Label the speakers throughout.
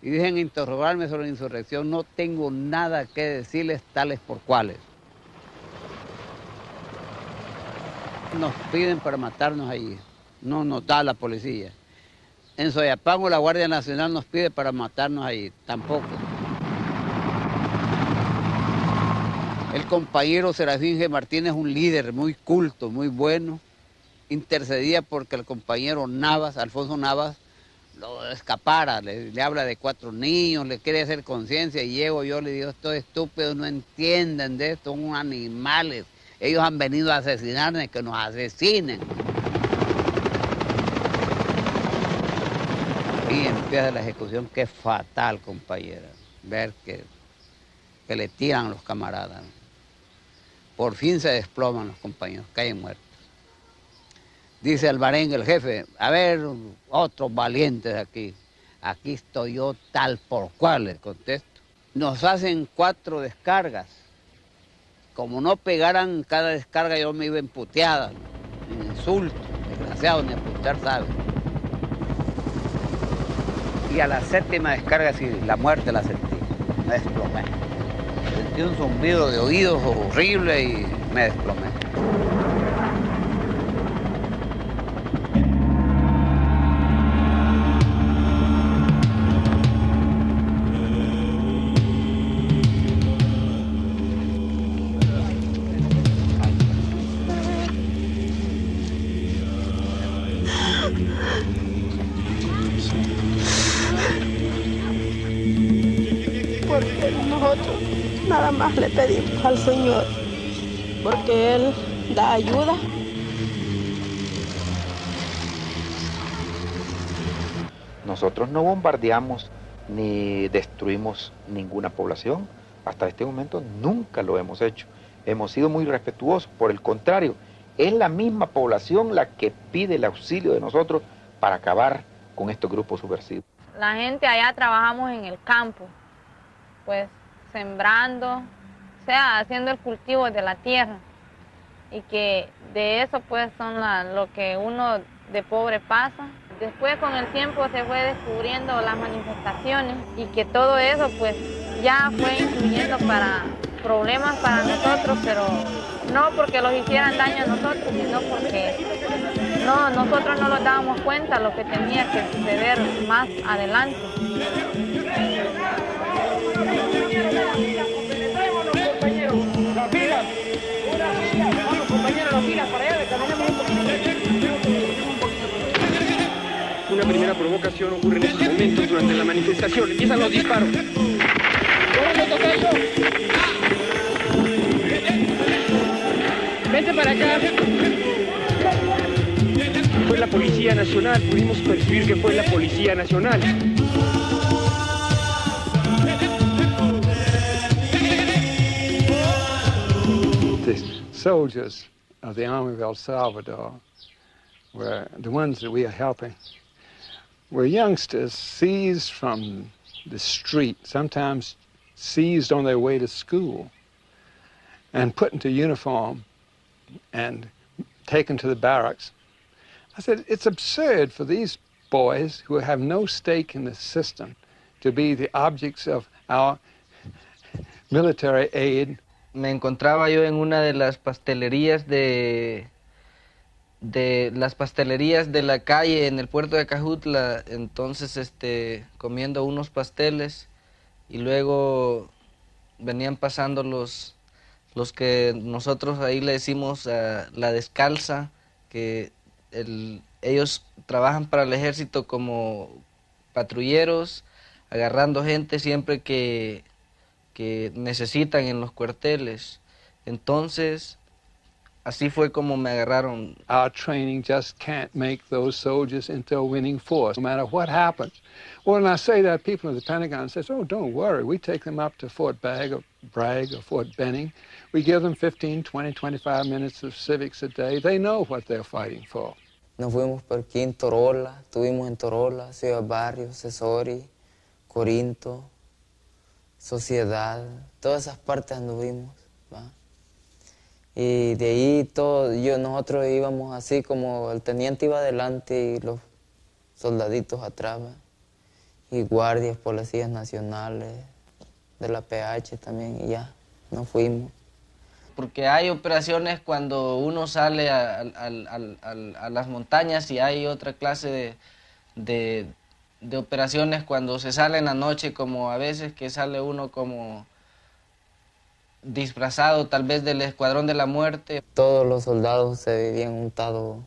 Speaker 1: y dejen interrogarme sobre la insurrección, no tengo nada que decirles tales por cuales. Nos piden para matarnos allí, no nos da la policía. En Soyapango la Guardia Nacional nos pide para matarnos allí, tampoco. El compañero Serafín G. Martínez es un líder muy culto, muy bueno. Intercedía porque el compañero Navas, Alfonso Navas, lo escapara. Le habla de 4 niños, le quiere hacer conciencia y llego yo, le digo, estos estúpidos no entienden de esto, son animales. Ellos han venido a asesinarnos, que nos asesinen. Y empieza la ejecución, que es fatal, compañera, ver que le tiran a los camaradas. Por fin se desploman los compañeros, caen muertos. Dice Alvarenga, el jefe, a ver, otros valientes aquí. Aquí estoy yo tal por cual, les contesto. Nos hacen 4 descargas. Como no pegaran cada descarga, yo me iba emputeada, en insulto, desgraciado, ni a putear sabe. Y a la 7ª descarga, sí, la muerte la sentí, me desplomé. Sentí un zumbido de oídos horrible y me desplomé.
Speaker 2: Porque nosotros nada más le pedimos al Señor, porque Él da ayuda.
Speaker 3: Nosotros no bombardeamos ni destruimos ninguna población. Hasta este momento nunca lo hemos hecho. Hemos sido muy respetuosos. Por el contrario, es la misma población la que pide el auxilio de nosotros para acabar con estos grupos subversivos.
Speaker 4: La gente allá trabajamos en el campo, pues sembrando, o sea, haciendo el cultivo de la tierra. Y que de eso pues son lo que uno de pobre pasa. Después con el tiempo se fue descubriendo las manifestaciones y que todo eso pues ya fue incluyendo para problemas para nosotros, pero no porque los hicieran daño a nosotros, sino porque nosotros no nos dábamos cuenta lo que tenía que suceder más adelante.
Speaker 5: Una primera provocación ocurre en esos momentos durante la manifestación. Empiezan los disparos. Vente para acá. Fue la Policía Nacional. Pudimos percibir que fue la Policía Nacional.
Speaker 6: The soldiers of the Army of El Salvador were the ones that we are helping. Were youngsters seized from the street, sometimes seized on their way to school, and put into uniform and taken to the barracks. I said, it's absurd for these boys who have no stake in the system to be the objects of our military aid.
Speaker 7: Me encontraba yo en una de las pastelerías de la calle en el puerto de Cajutla, entonces comiendo unos pasteles y luego venían pasando los que nosotros ahí le decimos la descalza, que ellos trabajan para el ejército como patrulleros, agarrando gente siempre que necesitan en los cuarteles. Entonces así fue como me agarraron.
Speaker 6: Our training just can't make those soldiers into a winning force, no matter what happens. Well, and I say that, people in the Pentagon says, oh, don't worry. We take them up to Fort Bragg or Fort Benning. We give them 15, 20, 25 minutes of civics a day. They know what they're fighting for.
Speaker 8: Nos fuimos por aquí en Torola, estuvimos en Torola, Ciudad Barrio, Sesori, Corinto, Sociedad, todas esas partes anduvimos, ¿va? Y de ahí nosotros íbamos así como el teniente iba adelante y los soldaditos atrás, ¿va? y guardias, policías nacionales, de la PH también, y ya, nos fuimos.
Speaker 7: Porque hay operaciones cuando uno sale a las montañas y hay otra clase de operaciones cuando se sale en la noche, como a veces que sale uno como disfrazado tal vez del Escuadrón de la Muerte.
Speaker 8: Todos los soldados se vivían juntados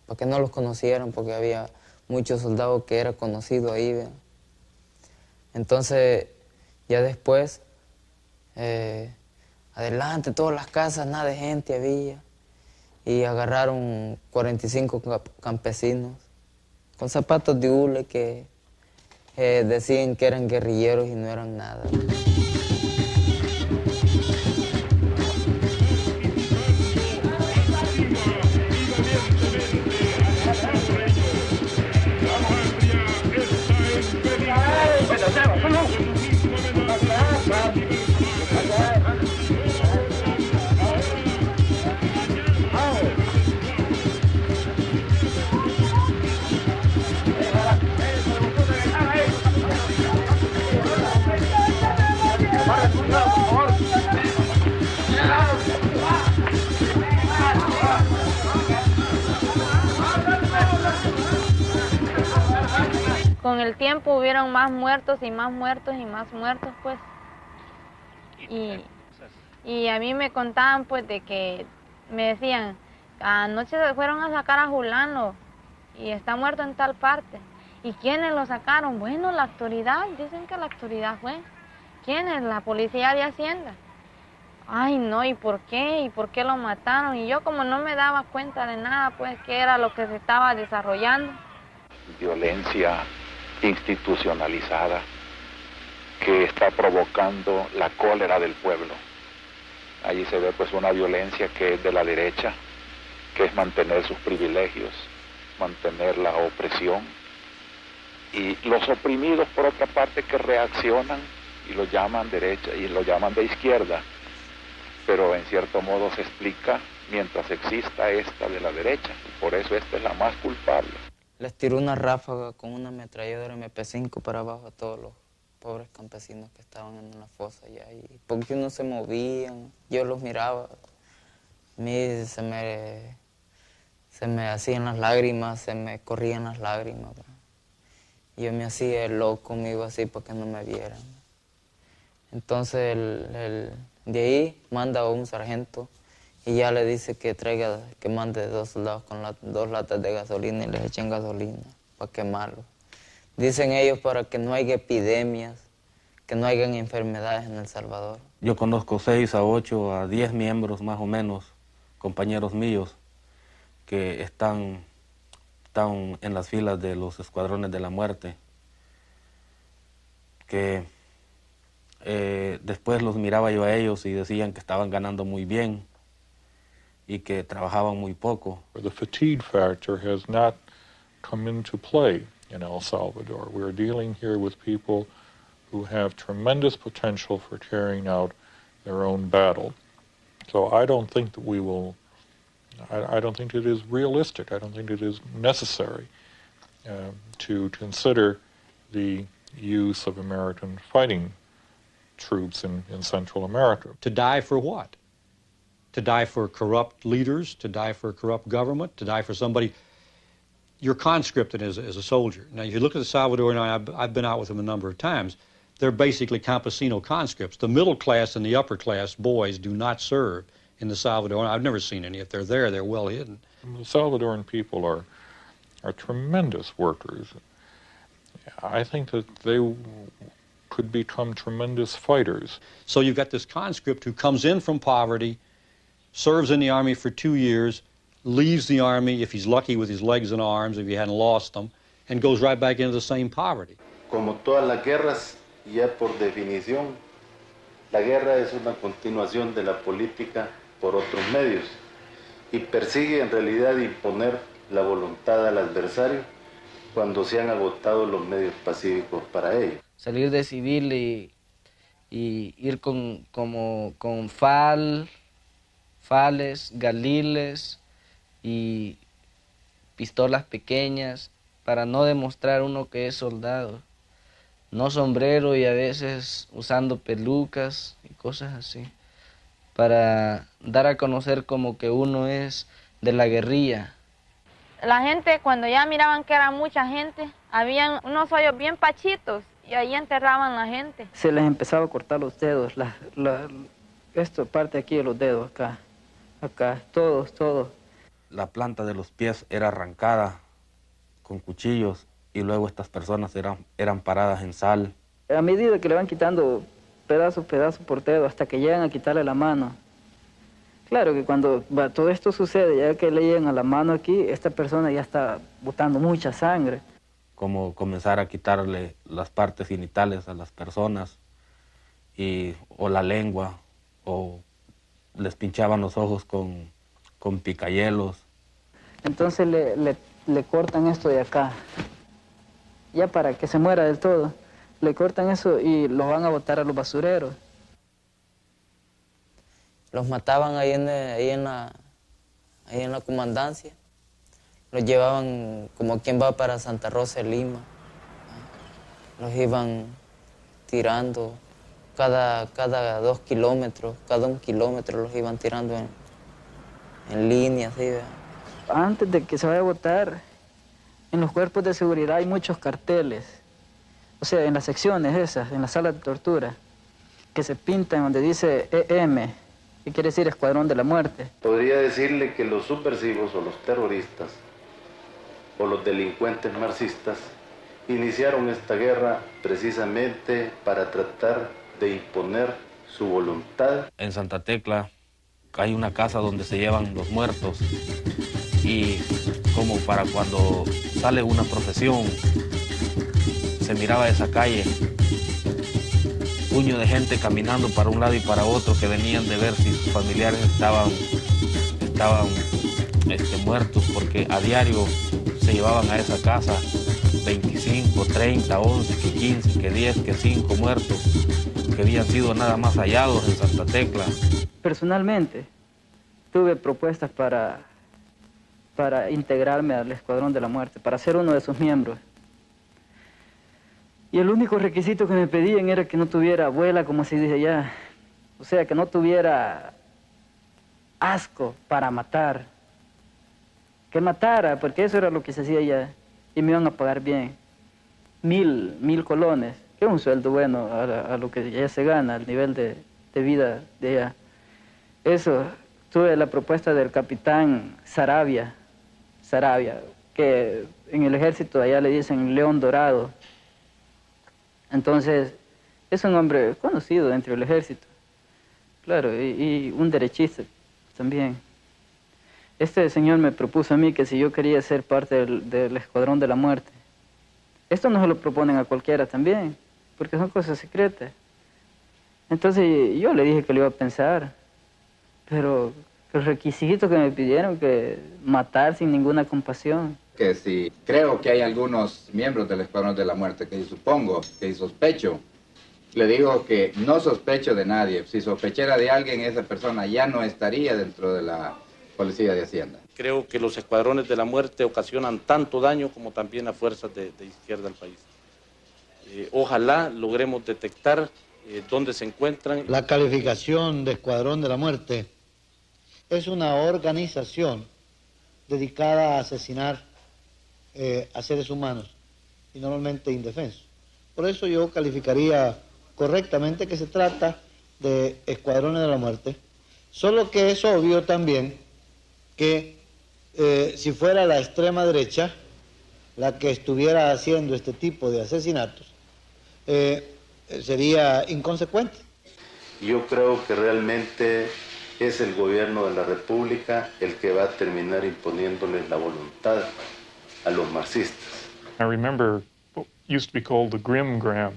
Speaker 8: para que no los conocieran, porque había muchos soldados que eran conocidos ahí, ¿ve? Entonces, ya después, adelante, todas las casas, nada de gente había, y agarraron 45 campesinos con zapatos de hule que decían que eran guerrilleros y no eran nada.
Speaker 4: Con el tiempo hubieron más muertos y más muertos y más muertos, pues. Y a mí me contaban, pues, de que me decían, anoche se fueron a sacar a Julano y está muerto en tal parte. ¿Y quiénes lo sacaron? Bueno, la autoridad, dicen que la autoridad fue. ¿Quiénes? La policía de Hacienda. Ay, no, ¿y por qué? ¿Y por qué lo mataron? Y yo como no me daba cuenta de nada, pues, qué era lo que se estaba desarrollando.
Speaker 9: Violencia institucionalizada que está provocando la cólera del pueblo. Allí se ve pues una violencia que es de la derecha, que es mantener sus privilegios, mantener la opresión, y los oprimidos por otra parte que reaccionan y lo llaman derecha y lo llaman de izquierda, pero en cierto modo se explica mientras exista esta de la derecha, y por eso esta es la más culpable.
Speaker 8: Les tiró una ráfaga con una ametralladora MP5 para abajo a todos los pobres campesinos que estaban en la fosa allá. Y porque no se movían, yo los miraba, a mí se me hacían las lágrimas, se me corrían las lágrimas, ¿verdad? Yo me hacía el loco, me iba así para que no me vieran. Entonces de ahí manda a un sargento y ya le dice que traiga, que mande 2 soldados con 2 latas de gasolina y les echen gasolina para quemarlo. Dicen ellos para que no haya epidemias, que no hayan enfermedades en El Salvador.
Speaker 10: Yo conozco 6 a 8 a 10 miembros más o menos, compañeros míos, que están en las filas de los escuadrones de la muerte, que después los miraba yo a ellos y decían que estaban ganando muy bien y que trabajaban muy poco.
Speaker 11: The fatigue factor has not come into play in El Salvador. We're dealing here with people who have tremendous potential for carrying out their own battle. So I don't think that we will, I don't think it is realistic, I don't think it is necessary to consider the use of American fighting troops in Central America.
Speaker 12: To die for what? To die for corrupt leaders, to die for a corrupt government, to die for somebody. You're conscripted as a soldier. Now, if you look at the Salvadorian, I've been out with them a number of times, they're basically campesino conscripts. The middle class and the upper class boys do not serve in the Salvadorian. I've never seen any. If they're there, they're well hidden.
Speaker 11: The Salvadoran people are tremendous workers. I think that they could become tremendous fighters.
Speaker 12: So you've got this conscript who comes in from poverty, serves in the Army for 2 years, leaves the Army, if he's lucky, with his legs and arms, if he hadn't lost them, and goes right back into the same poverty.
Speaker 13: Como todas las guerras, ya por definición, la guerra es una continuación de la política por otros medios y persigue en realidad imponer la voluntad al adversario cuando se han agotado los medios pacíficos para ello.
Speaker 7: Salir de civil y ir con fales, galiles y pistolas pequeñas para no demostrar uno que es soldado. no sombrero y a veces usando pelucas y cosas así, para dar a conocer como que uno es de la guerrilla.
Speaker 4: La gente, cuando ya miraban que era mucha gente, habían unos hoyos bien pachitos y ahí enterraban a la gente.
Speaker 14: Se les empezaba a cortar los dedos, esta parte aquí de los dedos, acá, todos.
Speaker 10: La planta de los pies era arrancada con cuchillos y luego estas personas eran paradas en sal.
Speaker 14: A medida que le van quitando pedazo por dedo hasta que llegan a quitarle la mano. Claro que cuando todo esto sucede, ya que le llegan a la mano aquí, esta persona ya está botando mucha sangre.
Speaker 10: Como comenzar a quitarle las partes genitales a las personas, o la lengua, o les pinchaban los ojos con picayelos.
Speaker 14: Entonces le cortan esto de acá, ya para que se muera del todo. Le cortan eso y lo van a botar a los basureros.
Speaker 8: Los mataban ahí en la comandancia. Los llevaban como quien va para Santa Rosa de Lima. Los iban tirando cada 2 kilómetros, cada 1 kilómetro los iban tirando en línea, así, ¿verdad?
Speaker 14: Antes de que se vaya a votar, en los cuerpos de seguridad hay muchos carteles. O sea, en las secciones esas, en la sala de tortura, que se pintan donde dice EM, que quiere decir Escuadrón de la Muerte.
Speaker 13: Podría decirle que los subversivos o los terroristas o los delincuentes marxistas iniciaron esta guerra precisamente para tratar de imponer su voluntad.
Speaker 10: En Santa Tecla hay una casa donde se llevan los muertos y como para cuando sale una procesión se miraba esa calle, puño de gente caminando para un lado y para otro que venían de ver si sus familiares estaban muertos, porque a diario se llevaban a esa casa 25, 30, 11, que 15, que 10, que 5 muertos que habían sido nada más hallados en Santa Tecla.
Speaker 14: Personalmente tuve propuestas para integrarme al Escuadrón de la Muerte, para ser uno de sus miembros. Y el único requisito que me pedían era que no tuviera abuela, como se dice allá. O sea, que no tuviera asco para matar. Que matara, porque eso era lo que se hacía allá. Y me iban a pagar bien. 1000 colones, que es un sueldo bueno a lo que ya se gana, al nivel de vida de allá. Eso, tuve la propuesta del capitán Saravia, que en el ejército allá le dicen León Dorado. Entonces, es un hombre conocido dentro del ejército, claro, y un derechista también. Este señor me propuso a mí que si yo quería ser parte del Escuadrón de la Muerte. Esto no se lo proponen a cualquiera también, porque son cosas secretas. Entonces yo le dije que lo iba a pensar, pero el requisito que me pidieron, que matar sin ninguna compasión.
Speaker 15: Que si creo que hay algunos miembros del Escuadrón de la Muerte que supongo, que sospecho, le digo que no sospecho de nadie. Si sospechara de alguien, esa persona ya no estaría dentro de la Policía de Hacienda.
Speaker 16: Creo que los escuadrones de la muerte ocasionan tanto daño como también a fuerzas de izquierda del país. Ojalá logremos detectar dónde se encuentran.
Speaker 17: La calificación de Escuadrón de la Muerte es una organización dedicada a asesinar a seres humanos y normalmente indefensos. Por eso yo calificaría correctamente que se trata de escuadrones de la muerte, solo que es obvio también que si fuera la extrema derecha la que estuviera haciendo este tipo de asesinatos, sería inconsecuente.
Speaker 13: Yo creo que realmente es el gobierno de la República el que va a terminar imponiéndoles la voluntad a los marxistas.
Speaker 11: I remember what used to be called the Grimgram,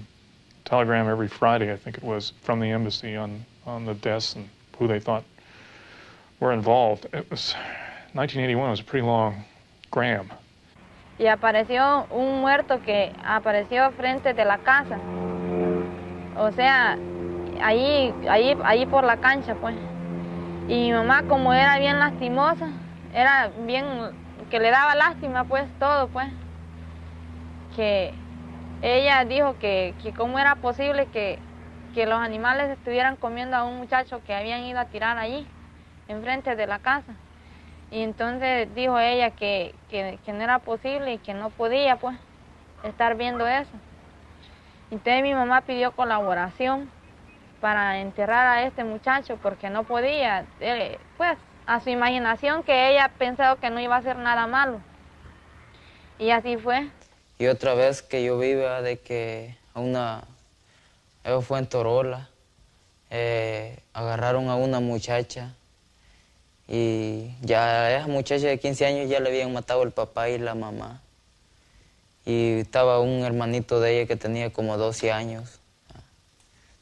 Speaker 11: telegram every Friday, I think it was, from the embassy on the deaths and who they thought were involved. It was 1981 was a pretty long gram.
Speaker 4: Y apareció un muerto que apareció frente de la casa. O sea, ahí por la cancha, pues. Y mi mamá, como era bien lastimosa, era bien, que le daba lástima, pues, todo, pues. Que ella dijo que cómo era posible que los animales estuvieran comiendo a un muchacho que habían ido a tirar allí, enfrente de la casa. Y entonces dijo ella que no era posible y que no podía pues estar viendo eso. Entonces mi mamá pidió colaboración para enterrar a este muchacho porque no podía, pues a su imaginación que ella pensó que no iba a hacer nada malo. Y así fue.
Speaker 8: Y otra vez que yo vi, ¿verdad?, de que eso fue en Torola, agarraron a una muchacha y ya a esa muchacha de 15 años ya le habían matado el papá y la mamá. Y estaba un hermanito de ella que tenía como 12 años.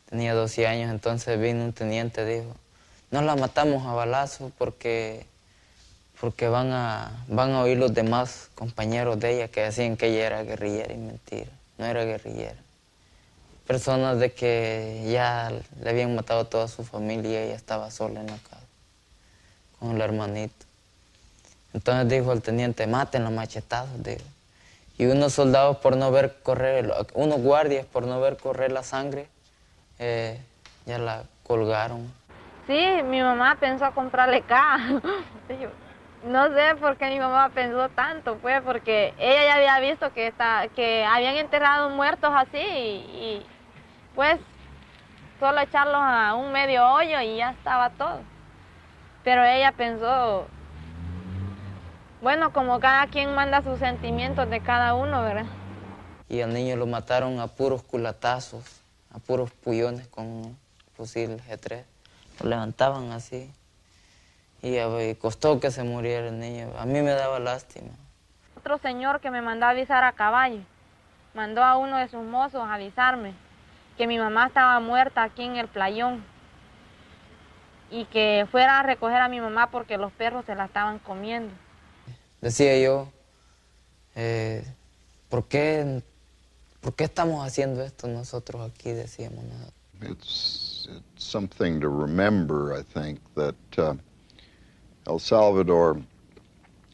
Speaker 8: Tenía 12 años, entonces vino un teniente, dijo, no la matamos a balazos porque van a oír los demás compañeros de ella que decían que ella era guerrillera, y mentira, no era guerrillera. Personas de que ya le habían matado a toda su familia y ella estaba sola en la casa, con el hermanito. Entonces dijo el teniente, mátenla machetazos, dijo. Y unos soldados por no ver correr, unos guardias por no ver correr la sangre, ya la colgaron.
Speaker 4: Sí, mi mamá pensó comprarle caja. No sé por qué mi mamá pensó tanto, pues, porque ella ya había visto que habían enterrado muertos así y pues solo echarlos a un medio hoyo y ya estaba todo. Pero ella pensó, bueno, como cada quien manda sus sentimientos de cada uno, ¿verdad?
Speaker 8: Y al niño lo mataron a puros culatazos, a puros pullones con fusil G3. Lo levantaban así. Y costó que se muriera el niño. A mí me daba lástima.
Speaker 4: Otro señor que me mandó a avisar a caballo, mandó a uno de sus mozos a avisarme que mi mamá estaba muerta aquí en el playón y que fuera a recoger a mi mamá porque los perros se la estaban comiendo.
Speaker 8: Decía yo, ¿por qué estamos haciendo esto nosotros aquí? Decíamos nosotros.
Speaker 18: It's something to remember, I think, that El Salvador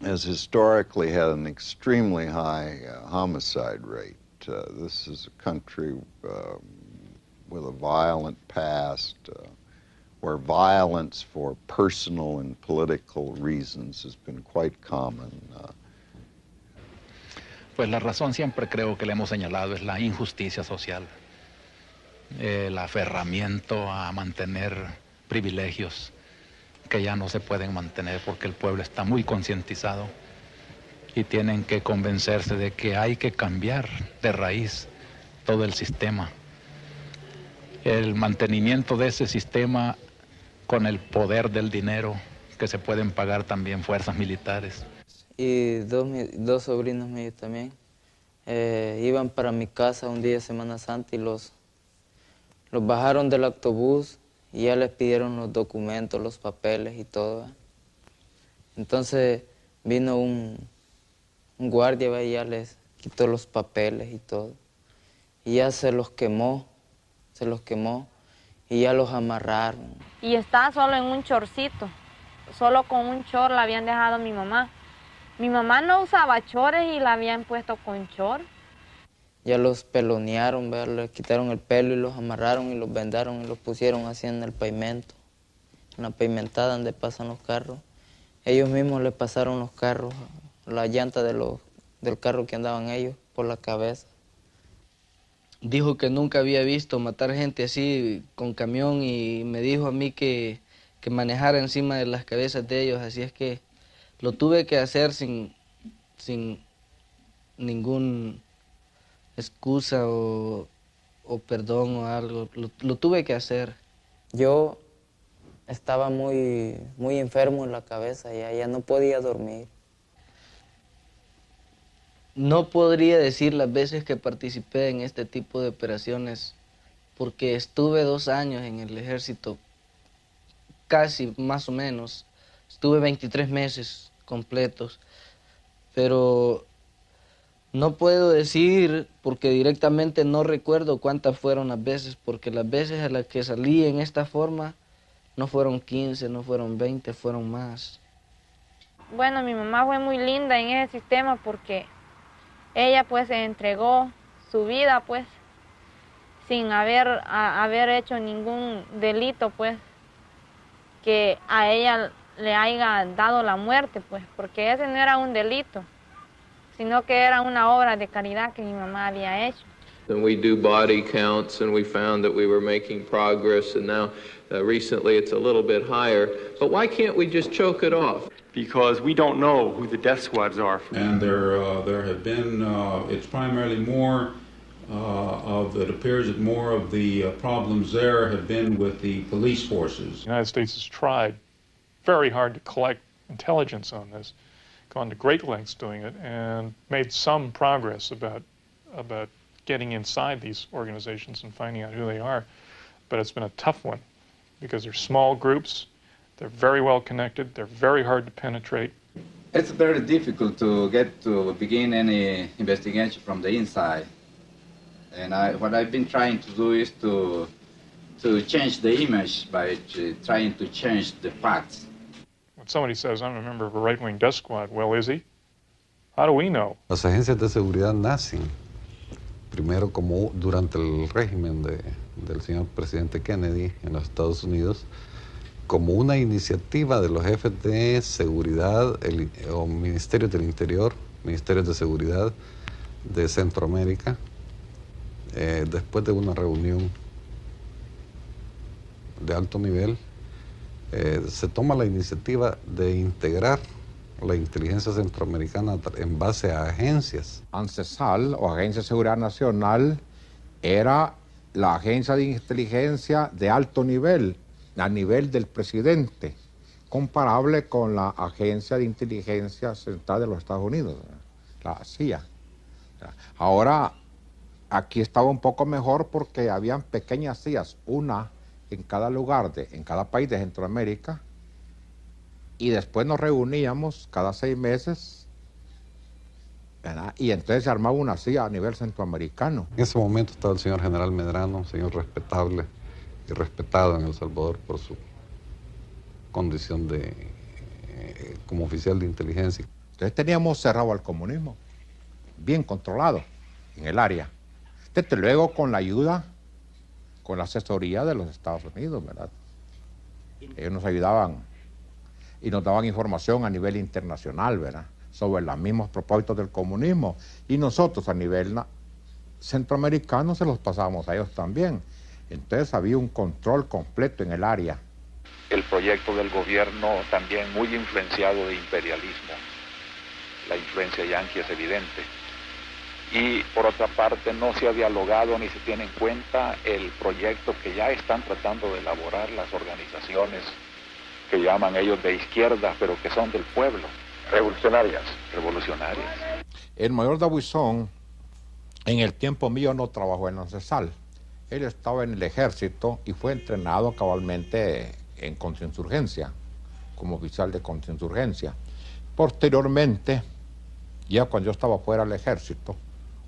Speaker 18: has historically had an extremely high homicide rate. This is a country with a violent past, where violence for personal and political reasons has been quite common.
Speaker 19: Pues la razón siempre creo que le hemos señalado es la injusticia social, el aferramiento a mantener privilegios que ya no se pueden mantener porque el pueblo está muy concientizado y tienen que convencerse de que hay que cambiar de raíz todo el sistema. El mantenimiento de ese sistema con el poder del dinero, que se pueden pagar también fuerzas militares.
Speaker 8: Y dos sobrinos míos también iban para mi casa un día de Semana Santa y los bajaron del autobús y ya les pidieron los documentos, los papeles y todo, ¿verdad? Entonces vino un guardia, ¿verdad?, y ya les quitó los papeles y todo. Y ya se los quemó y ya los amarraron.
Speaker 4: Y está solo en un chorcito, solo con un chor la habían dejado a mi mamá. Mi mamá no usaba chores y la habían puesto con chor.
Speaker 8: Ya los pelonearon, ¿verdad?, les quitaron el pelo y los amarraron y los vendaron y los pusieron así en el pavimento, en la pavimentada donde pasan los carros. Ellos mismos les pasaron los carros, la llanta del carro que andaban ellos, por la cabeza.
Speaker 7: Dijo que nunca había visto matar gente así con camión y me dijo a mí que manejara encima de las cabezas de ellos, así es que lo tuve que hacer sin ningún excusa o perdón o algo, lo tuve que hacer.
Speaker 8: Yo estaba muy enfermo en la cabeza, ya no podía dormir.
Speaker 7: No podría decir las veces que participé en este tipo de operaciones, porque estuve 2 años en el ejército, casi más o menos. Estuve 23 meses completos, pero no puedo decir porque directamente no recuerdo cuántas fueron las veces, porque las veces a las que salí en esta forma no fueron 15, no fueron 20, fueron más.
Speaker 4: Bueno, mi mamá fue muy linda en ese sistema porque ella pues se entregó su vida, pues, sin haber hecho ningún delito, pues, que a ella le haya dado la muerte, pues, porque ese no era un delito, sino que era una obra de caridad que mi mamá había hecho.
Speaker 20: And we do body counts, and we found that we were making progress, and now recently it's a little bit higher. But why can't we just choke it off?
Speaker 5: Because we don't know who the death squads are.
Speaker 21: And there have been, it's primarily more it appears that more of the problems there have been with the police forces.
Speaker 11: The United States has tried very hard to collect intelligence on this, gone to great lengths doing it, and made some progress about getting inside these organizations and finding out who they are. But it's been a tough one because they're small groups, they're very well connected, they're very hard to penetrate.
Speaker 15: It's very difficult to begin any investigation from the inside. And what I've been trying to do is to change the image by trying to change the facts.
Speaker 11: When somebody says, I'm a member of a right-wing death squad, well, is he? How do we know?
Speaker 22: Las agencias de seguridad nacen primero como durante el régimen del señor presidente Kennedy en los Estados Unidos, como una iniciativa de los jefes de seguridad o ministerios del interior, ministerios de seguridad de Centroamérica, después de una reunión de alto nivel, se toma la iniciativa de integrar la inteligencia centroamericana en base a agencias.
Speaker 23: ANSESAL, o Agencia de Seguridad Nacional, era la agencia de inteligencia de alto nivel, a nivel del presidente, comparable con la Agencia de Inteligencia Central de los Estados Unidos, la CIA. Ahora, aquí estaba un poco mejor porque habían pequeñas CIAs, una en cada lugar, en cada país de Centroamérica, y después nos reuníamos cada 6 meses, ¿verdad? Y entonces se armaba una CIA a nivel centroamericano.
Speaker 22: En ese momento estaba el señor general Medrano, señor respetable y respetado en El Salvador por su condición como oficial de inteligencia.
Speaker 23: Entonces teníamos cerrado al comunismo, bien controlado en el área. Desde luego con la ayuda, con la asesoría de los Estados Unidos, ¿verdad? Ellos nos ayudaban y nos daban información a nivel internacional, ¿verdad?, sobre los mismos propósitos del comunismo. Y nosotros a nivel centroamericano se los pasábamos a ellos también. Entonces había un control completo en el área.
Speaker 9: El proyecto del gobierno también muy influenciado de imperialismo. La influencia yanqui es evidente. Y por otra parte no se ha dialogado ni se tiene en cuenta el proyecto que ya están tratando de elaborar las organizaciones que llaman ellos de izquierda, pero que son del pueblo. Revolucionarias. Revolucionarias.
Speaker 23: El mayor Dabuizón, en el tiempo mío, no trabajó en ANSESAL. Él estaba en el ejército y fue entrenado cabalmente en contrainsurgencia, como oficial de contrainsurgencia. Posteriormente, ya cuando yo estaba fuera del ejército,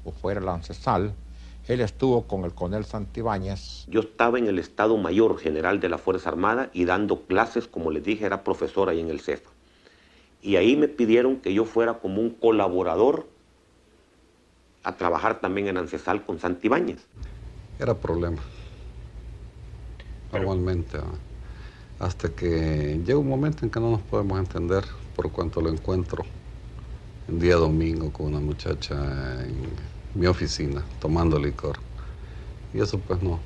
Speaker 23: o fuera del ANSESAL, él estuvo con el coronel Santibáñez.
Speaker 24: Yo estaba en el Estado Mayor General de la Fuerza Armada y dando clases, como les dije, era profesor ahí en el CEFA. Y ahí me pidieron que yo fuera como un colaborador a trabajar también en ANSESAL con Santibáñez.
Speaker 22: Era problema, normalmente, hasta que llega un momento en que no nos podemos entender por cuanto lo encuentro un día domingo con una muchacha en mi oficina tomando licor. Y eso pues no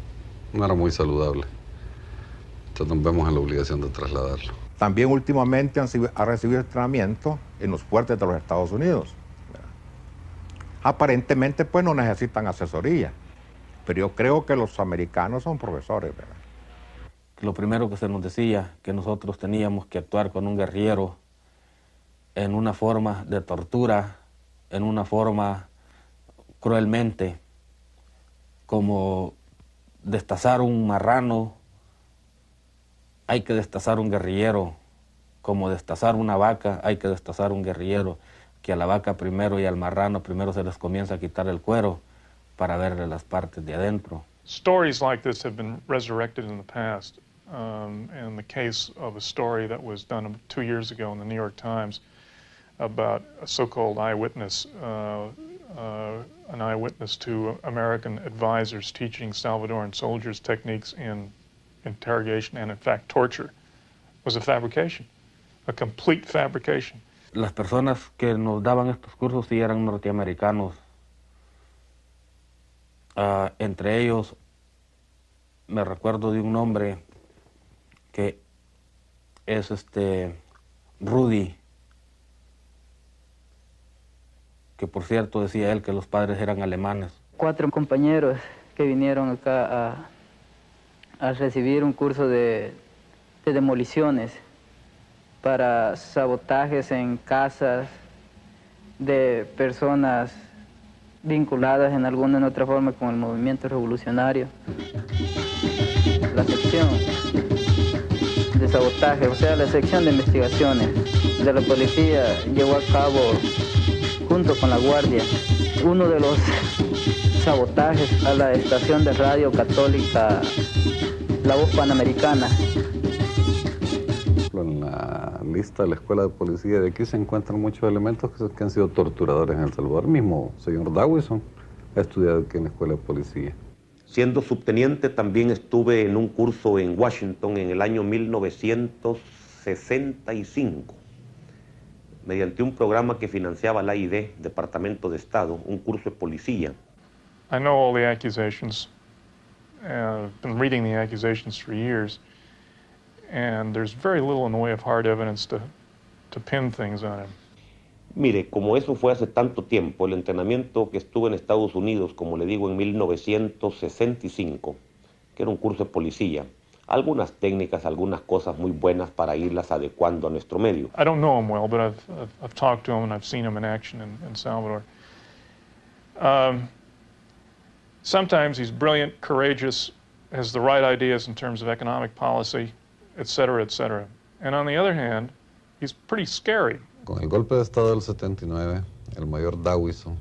Speaker 22: era muy saludable. Entonces nos vemos en la obligación de trasladarlo.
Speaker 23: También últimamente ha recibido entrenamiento en los fuertes de los Estados Unidos. Aparentemente pues no necesitan asesoría, pero yo creo que los americanos son profesores, ¿verdad?
Speaker 10: Lo primero que se nos decía, que nosotros teníamos que actuar con un guerrillero en una forma de tortura, en una forma cruelmente, como destazar un marrano, hay que destazar un guerrillero, como destazar una vaca, hay que destazar un guerrillero, que a la vaca primero y al marrano primero se les comienza a quitar el cuero para verle las partes de adentro.
Speaker 11: Stories like this have been resurrected in the past. In the case of a story that was done 2 years ago in the New York Times about a so-called eyewitness an eyewitness to American advisors teaching Salvadoran soldiers techniques in interrogation and, in fact, torture, was a fabrication, a complete fabrication.
Speaker 10: Las personas que nos daban estos cursos sí eran norteamericanos. Entre ellos, me recuerdo de un nombre que es Rudy, que por cierto decía él que los padres eran alemanes.
Speaker 14: 4 compañeros que vinieron acá a recibir un curso de demoliciones para sabotajes en casas de personas vinculadas en alguna u otra forma con el movimiento revolucionario. La sección de sabotaje, o sea, la sección de investigaciones de la policía llevó a cabo, junto con la guardia, uno de los sabotajes a la estación de radio católica La Voz Panamericana.
Speaker 22: En la lista de la escuela de policía de aquí se encuentran muchos elementos que han sido torturadores en El Salvador. El mismo señor Dawison ha estudiado aquí en la escuela de policía.
Speaker 24: Siendo subteniente también estuve en un curso en Washington en el año 1965, mediante un programa que financiaba la ID, Departamento de Estado, un curso de policía.
Speaker 11: I know all the accusations. I've been reading the accusations for years, and there's very little in the way of hard evidence to pin things on him.
Speaker 24: Mire, como eso fue hace tanto tiempo, el entrenamiento que estuve en Estados Unidos, como le digo, en 1965, que era un curso de policía, algunas técnicas, algunas cosas muy buenas para irlas adecuando a nuestro medio.
Speaker 11: I don't know him well, but I've talked to him and I've seen him in action in Salvador. Sometimes he's brilliant, courageous, has the right ideas in terms of economic policy, etc., etc. And on the other hand, he's pretty scary.
Speaker 22: Con el golpe de Estado del 79, el mayor Dawison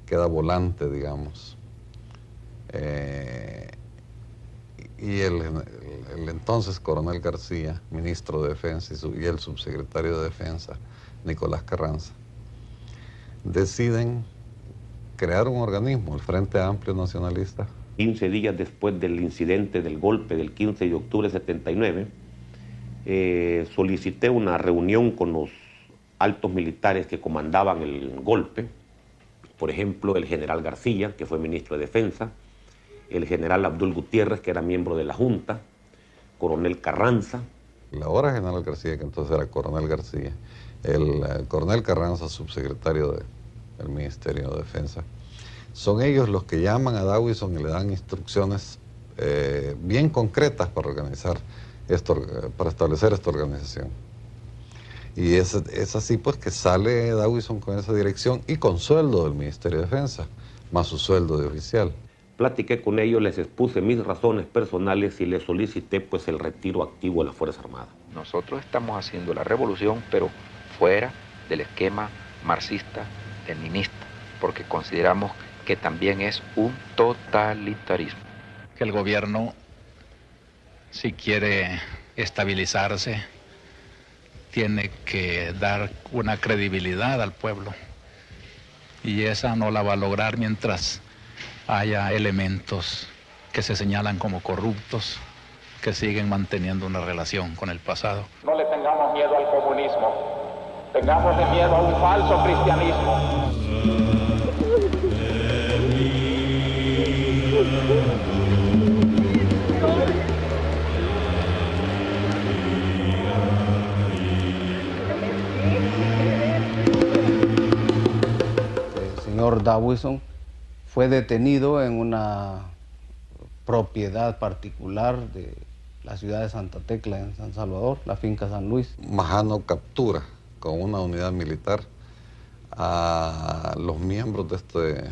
Speaker 22: queda volante, digamos. Y el entonces coronel García, ministro de Defensa, y el subsecretario de Defensa, Nicolás Carranza, deciden crear un organismo, el Frente Amplio Nacionalista.
Speaker 24: 15 días después del incidente del golpe del 15 de octubre de 79, solicité una reunión con los altos militares que comandaban el golpe, por ejemplo, el general García, que fue ministro de Defensa, el general Abdul Gutiérrez, que era miembro de la Junta, coronel Carranza.
Speaker 22: La ahora general García, que entonces era coronel García, el coronel Carranza, subsecretario del Ministerio de Defensa, son ellos los que llaman a Dawison y le dan instrucciones bien concretas para organizar esto, para establecer esta organización. Y es así pues que sale Dawison con esa dirección y con sueldo del Ministerio de Defensa, más su sueldo de oficial.
Speaker 24: Platiqué con ellos, les expuse mis razones personales y les solicité pues el retiro activo de la Fuerza Armada.
Speaker 1: Nosotros estamos haciendo la revolución, pero fuera del esquema marxista-leninista, porque consideramos que también es un totalitarismo.
Speaker 19: Que el gobierno, si quiere estabilizarse, tiene que dar una credibilidad al pueblo. Y esa no la va a lograr mientras haya elementos que se señalan como corruptos, que siguen manteniendo una relación con el pasado.
Speaker 2: No le tengamos miedo al comunismo, tengámosle miedo a un falso cristianismo.
Speaker 3: El señor Dawison fue detenido en una propiedad particular de la ciudad de Santa Tecla, en San Salvador, la finca San Luis.
Speaker 22: Majano captura con una unidad militar a los miembros de este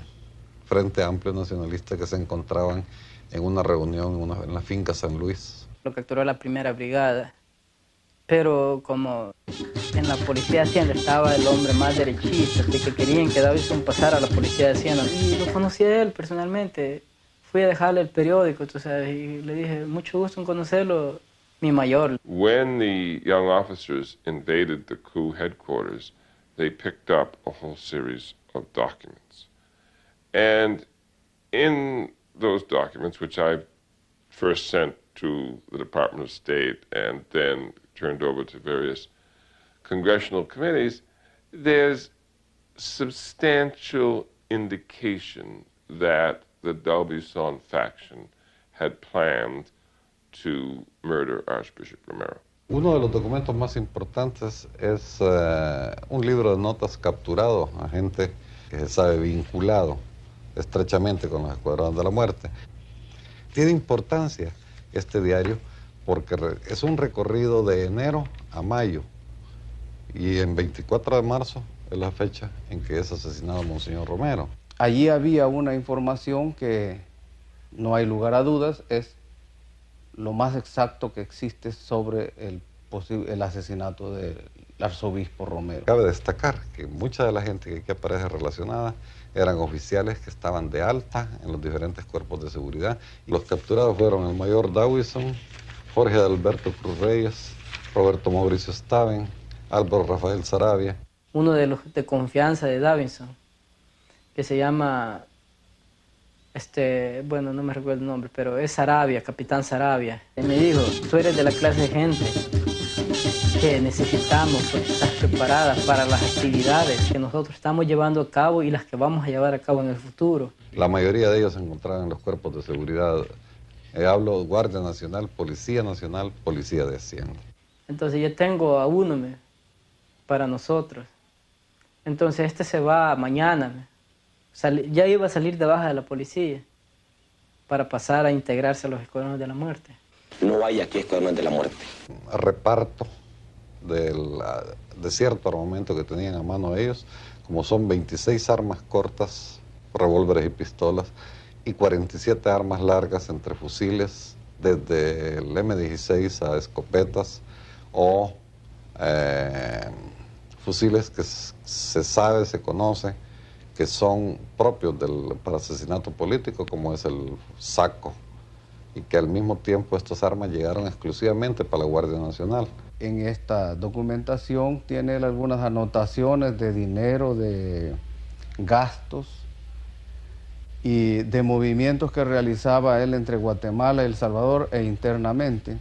Speaker 22: Frente Amplio Nacionalista que se encontraban en una reunión en la finca San Luis.
Speaker 14: Lo capturó la primera brigada, pero como en la policía de Hacienda estaba el hombre más derechista, de que querían que Dawison pasara a la policía de Hacienda, y lo conocí a él personalmente. Fui a dejarle el periódico, tú sabes, y le dije, mucho gusto en conocerlo, mi mayor.
Speaker 6: When the young officers invaded the coup headquarters, they picked up a whole series of documents. And in those documents, which I first sent to the Department of State and then turned over to various congressional committees, there's substantial indication that the D'Aubuisson faction had planned to murder Archbishop Romero.
Speaker 22: Uno de los documentos más importantes es un libro de notas capturado a gente que se sabe vinculado estrechamente con los Escuadrones de la Muerte. Tiene importancia este diario porque es un recorrido de enero a mayo y en 24 de marzo es la fecha en que es asesinado Monseñor Romero.
Speaker 3: Allí había una información que no hay lugar a dudas, es lo más exacto que existe sobre el asesinato del arzobispo Romero.
Speaker 22: Cabe destacar que mucha de la gente que aquí aparece relacionada eran oficiales que estaban de alta en los diferentes cuerpos de seguridad. Los capturados fueron el mayor D'Aubuisson, Jorge Alberto Cruz Reyes, Roberto Mauricio Staben, Álvaro Rafael Saravia.
Speaker 14: Uno de los de confianza de D'Aubuisson, que se llama, bueno, no me recuerdo el nombre, pero es Saravia, Capitán Saravia. Y me dijo, tú eres de la clase de gente que necesitamos porque estás preparada para las actividades que nosotros estamos llevando a cabo y las que vamos a llevar a cabo en el futuro.
Speaker 22: La mayoría de ellos se encontraban en los cuerpos de seguridad. Hablo Guardia Nacional, Policía de Hacienda.
Speaker 14: Entonces yo tengo a uno para nosotros. Entonces se va mañana. Ya iba a salir de baja de la policía para pasar a integrarse a los Escuadrones de la Muerte.
Speaker 24: No hay aquí Escuadrones de la Muerte.
Speaker 22: Reparto de cierto armamento que tenían a mano ellos, como son 26 armas cortas, revólveres y pistolas, y 47 armas largas entre fusiles, desde el M16 a escopetas o fusiles que se conoce, que son propios para asesinato político, como es el saco, y que al mismo tiempo estas armas llegaron exclusivamente para la Guardia Nacional.
Speaker 3: En esta documentación tiene algunas anotaciones de dinero, de gastos y de movimientos que realizaba él entre Guatemala y El Salvador e internamente.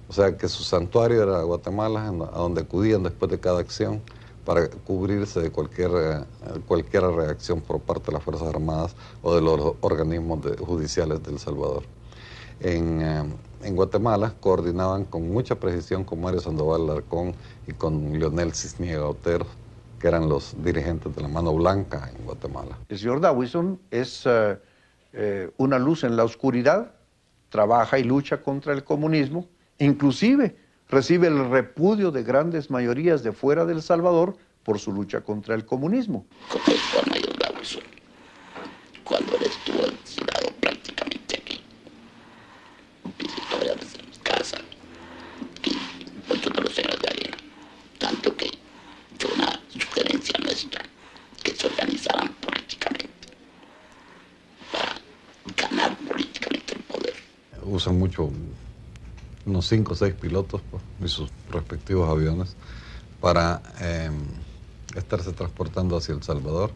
Speaker 22: O sea que su santuario era Guatemala, a donde acudían después de cada acción para cubrirse de cualquier reacción por parte de las Fuerzas Armadas o de los organismos judiciales de El Salvador. En Guatemala coordinaban con mucha precisión con Mario Sandoval Larcón y con Leonel Cisniega Otero, que eran los dirigentes de la Mano Blanca en Guatemala.
Speaker 12: El señor D'Aubuisson es una luz en la oscuridad, trabaja y lucha contra el comunismo, inclusive recibe el repudio de grandes mayorías de fuera de El Salvador por su lucha contra el comunismo.
Speaker 24: Cuando él estuvo exilado prácticamente aquí, visitó varias veces casa y muchos de los señores de allí, tanto que fue una sugerencia nuestra que se organizaran políticamente para ganar políticamente el poder.
Speaker 22: Usan mucho unos 5 o 6 pilotos y sus respectivos aviones para estarse transportando hacia El Salvador,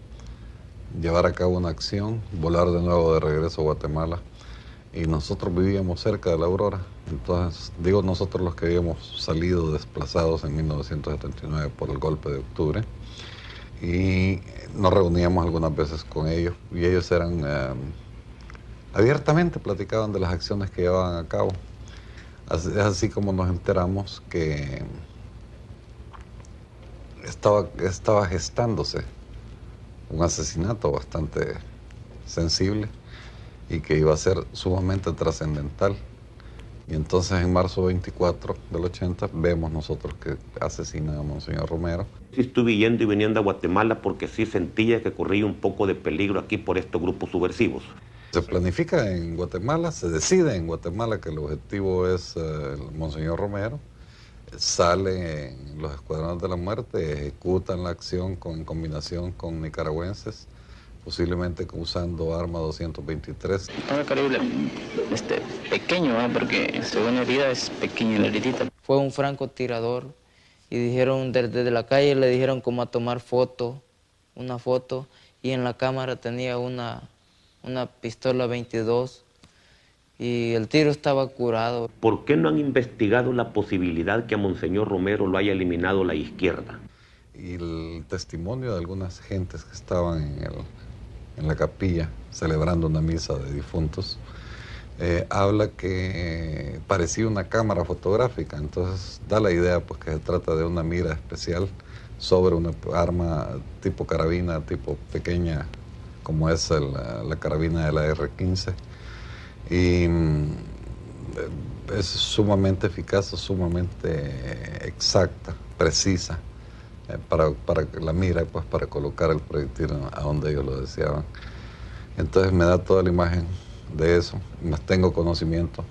Speaker 22: llevar a cabo una acción, volar de nuevo de regreso a Guatemala. Y nosotros vivíamos cerca de la Aurora. Entonces, digo nosotros los que habíamos salido desplazados en 1979 por el golpe de octubre. Y nos reuníamos algunas veces con ellos. Y ellos abiertamente platicaban de las acciones que llevaban a cabo. Es así como nos enteramos que estaba gestándose un asesinato bastante sensible y que iba a ser sumamente trascendental. Y entonces en marzo 24 del 80 vemos nosotros que asesinan a Monseñor Romero.
Speaker 24: Sí estuve yendo y viniendo a Guatemala porque sí sentía que corría un poco de peligro aquí por estos grupos subversivos.
Speaker 22: Se planifica en Guatemala, se decide en Guatemala que el objetivo es el Monseñor Romero. Salen los Escuadrones de la Muerte, ejecutan la acción en combinación con nicaragüenses, posiblemente usando arma 223.
Speaker 14: Un calibre pequeño, porque según la herida es pequeña la heridita.
Speaker 8: Fue un francotirador y dijeron desde la calle le dijeron cómo a tomar una foto, y en la cámara tenía una pistola 22 y el tiro estaba curado.
Speaker 24: ¿Por qué no han investigado la posibilidad que a Monseñor Romero lo haya eliminado la izquierda?
Speaker 22: Y el testimonio de algunas gentes que estaban en la capilla celebrando una misa de difuntos, habla que parecía una cámara fotográfica, entonces da la idea pues que se trata de una mira especial sobre una arma tipo carabina, tipo pequeña, como es la carabina de la R-15, y es sumamente eficaz, sumamente exacta, precisa, para la mira, pues para colocar el proyectil a donde ellos lo deseaban. Entonces me da toda la imagen de eso, más tengo conocimiento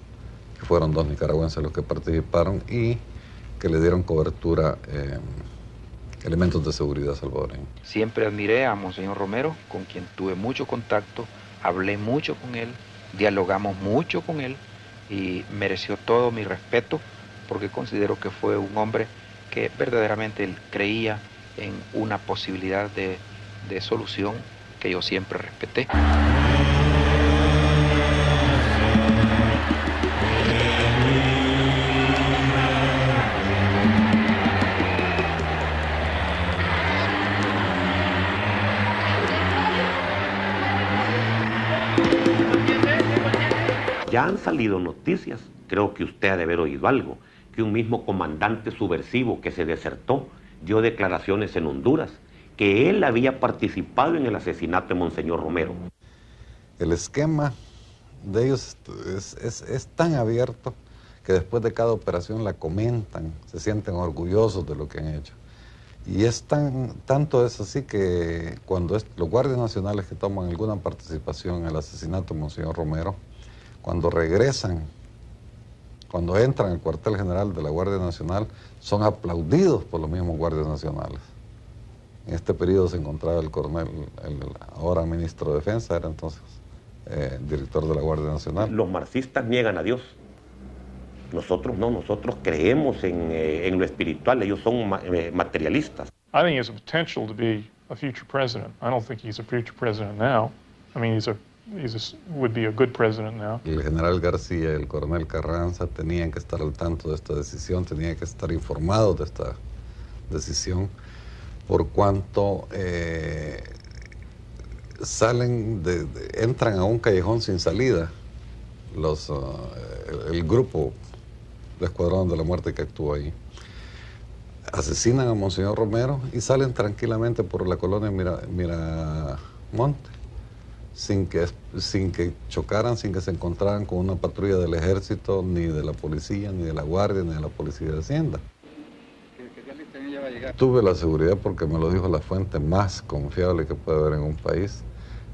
Speaker 22: que fueron 2 nicaragüenses los que participaron y que le dieron cobertura elementos de seguridad salvadoreños.
Speaker 1: Siempre admiré a Monseñor Romero, con quien tuve mucho contacto, hablé mucho con él, dialogamos mucho con él y mereció todo mi respeto porque considero que fue un hombre que verdaderamente él creía en una posibilidad de solución que yo siempre respeté.
Speaker 24: Ya han salido noticias, creo que usted ha de haber oído algo, que un mismo comandante subversivo que se desertó dio declaraciones en Honduras, que él había participado en el asesinato de Monseñor Romero.
Speaker 22: El esquema de ellos es tan abierto que después de cada operación la comentan, se sienten orgullosos de lo que han hecho. Y tanto es así que cuando los guardias nacionales que toman alguna participación en el asesinato de Monseñor Romero, cuando regresan, cuando entran al cuartel general de la Guardia Nacional, son aplaudidos por los mismos guardias nacionales. En este periodo se encontraba el coronel, el ahora ministro de Defensa, era entonces director de la Guardia Nacional.
Speaker 24: Los marxistas niegan a Dios. Nosotros no, nosotros creemos en lo espiritual, ellos son materialistas.
Speaker 11: I think he has a potential to be a future president. I don't think he's a future president now. I mean, would be a good president now.
Speaker 22: El general García y el coronel Carranza tenían que estar al tanto de esta decisión, tenían que estar informados de esta decisión, por cuanto entran a un callejón sin salida el grupo de Escuadrón de la Muerte que actuó ahí. Asesinan a Monseñor Romero y salen tranquilamente por la colonia Miramonte, sin que chocaran, sin que se encontraran con una patrulla del ejército, ni de la policía, ni de la guardia, ni de la policía de Hacienda. Tuve la seguridad, porque me lo dijo la fuente más confiable que puede haber en un país,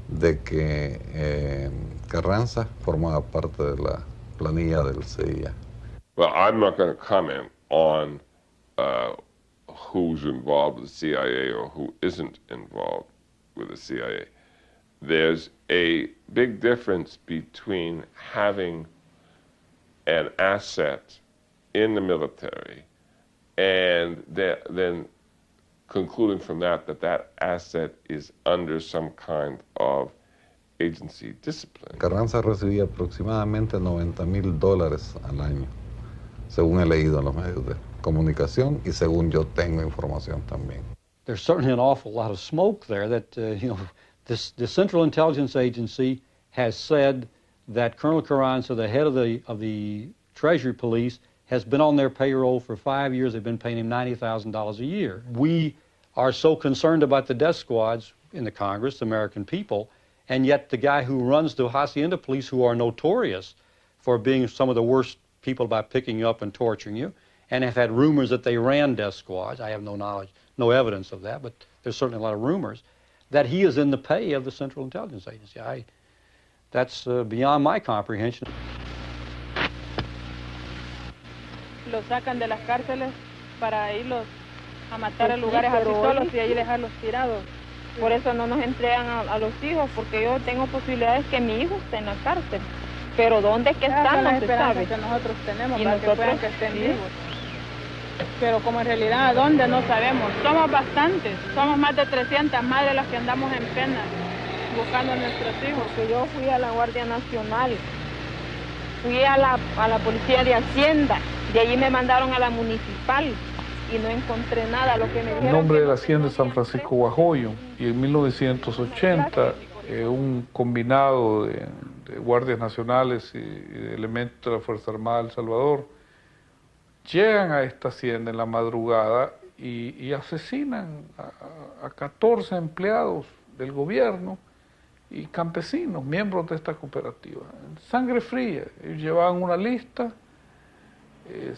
Speaker 22: de que Carranza formaba parte de la planilla del CIA.
Speaker 6: Well, I'm not going to comment on who's involved with the CIA or who isn't involved with the CIA. There's a big difference between having an asset in the military and then concluding from that asset is under some kind of agency discipline.
Speaker 22: Carranza recibía aproximadamente $90,000 al año, según he leído en los medios de comunicación y según yo tengo información también.
Speaker 13: There's certainly an awful lot of smoke there that, the Central Intelligence Agency has said that Colonel Carranza, the head of the Treasury Police, has been on their payroll for 5 years. They've been paying him $90,000 a year. We are so concerned about the death squads in the Congress, the American people, and yet the guy who runs the Hacienda Police, who are notorious for being some of the worst people about picking you up and torturing you, and have had rumors that they ran death squads. I have no knowledge, no evidence of that, but there's certainly a lot of rumors that he is in the pay of the Central Intelligence Agency. That's beyond my comprehension.
Speaker 16: Los sacan de las cárceles para irlos a matar a lugares así solos y ahí dejarlos tirados. Por eso no nos entregan a los hijos, porque yo tengo posibilidades que mi hijo esté en la cárcel. Pero dónde es que están no se sabe. Que nosotros tenemos y para nosotros que puedan que estén vivos. pero como en realidad a dónde no sabemos. Somos bastantes, somos más de 300 madres las que andamos en pena buscando a nuestros hijos.
Speaker 4: Que yo fui a la Guardia Nacional, fui a la Policía de Hacienda, de allí me mandaron a la municipal y no encontré nada. Lo que me dijeron,
Speaker 11: el nombre de la hacienda es San Francisco Guajoyo, y en 1980 un combinado de guardias nacionales y de elementos de la Fuerza Armada de El Salvador llegan a esta hacienda en la madrugada y asesinan a 14 empleados del gobierno y campesinos, miembros de esta cooperativa. Sangre fría, ellos llevaban una lista,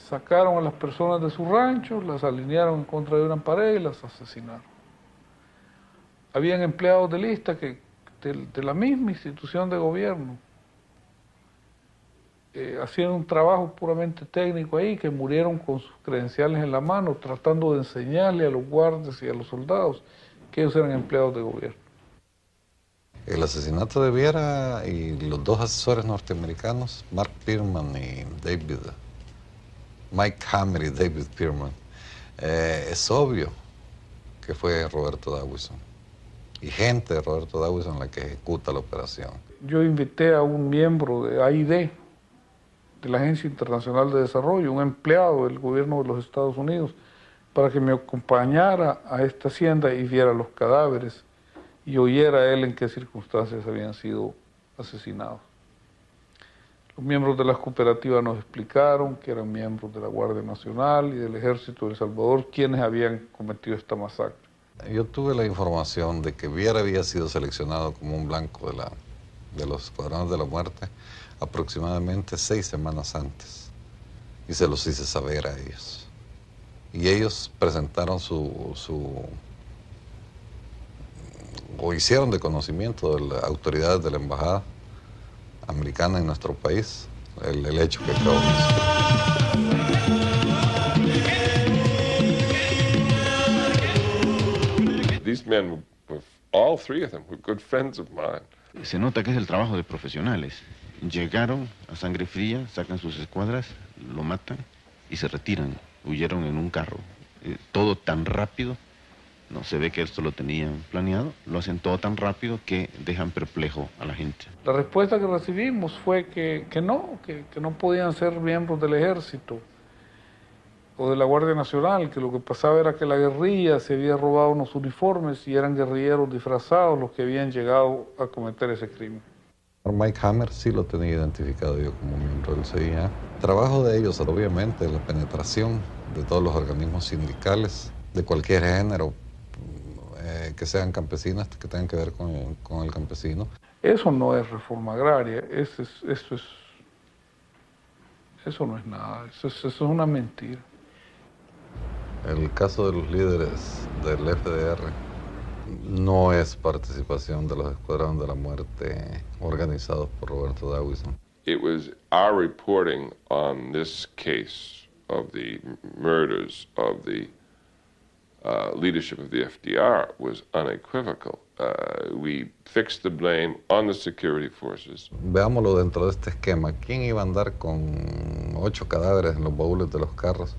Speaker 11: sacaron a las personas de sus ranchos, las alinearon en contra de una pared y las asesinaron. Habían empleados de lista que de la misma institución de gobierno hacían un trabajo puramente técnico ahí, que murieron con sus credenciales en la mano, tratando de enseñarle a los guardias y a los soldados que ellos eran empleados de gobierno.
Speaker 22: El asesinato de Viera y los dos asesores norteamericanos, Mark Pierman y Mike Hammer y David Pierman, es obvio que fue Roberto Dawison y gente de Roberto Dawison la que ejecuta la operación.
Speaker 11: Yo invité a un miembro de AID, de la Agencia Internacional de Desarrollo, un empleado del gobierno de los Estados Unidos, para que me acompañara a esta hacienda y viera los cadáveres y oyera él en qué circunstancias habían sido asesinados. Los miembros de las cooperativas nos explicaron que eran miembros de la Guardia Nacional y del Ejército de El Salvador quienes habían cometido esta masacre.
Speaker 22: Yo tuve la información de que Viera había sido seleccionado como un blanco de los Escuadrones de la Muerte aproximadamente 6 semanas antes, y se los hice saber a ellos. Y ellos presentaron o hicieron de conocimiento de las autoridades de la embajada americana en nuestro país el hecho que acabo
Speaker 6: de decir. These men were, all three of them, were good friends of mine.
Speaker 7: Se nota que es el trabajo de profesionales. Llegaron a sangre fría, sacan sus escuadras, lo matan y se retiran. Huyeron en un carro. Todo tan rápido. No se ve que esto lo tenían planeado. Lo hacen todo tan rápido que dejan perplejo a la gente.
Speaker 11: La respuesta que recibimos fue que no podían ser miembros del ejército o de la Guardia Nacional, que lo que pasaba era que la guerrilla se había robado unos uniformes y eran guerrilleros disfrazados los que habían llegado a cometer ese crimen.
Speaker 22: Mike Hammer sí lo tenía identificado yo como miembro del CIA. El trabajo de ellos, obviamente, la penetración de todos los organismos sindicales de cualquier género, que sean campesinas, que tengan que ver con el campesino.
Speaker 11: Eso no es reforma agraria, eso no es nada, eso es una mentira.
Speaker 22: El caso de los líderes del FDR no es participación de los Escuadrones de la Muerte organizados por Roberto Dawison.
Speaker 6: It was our reporting on this case of the murders of the leadership of the FDR was unequivocal. We fixed the blame on the security forces.
Speaker 22: Veámoslo dentro de este esquema. ¿Quién iba a andar con 8 cadáveres en los baúles de los carros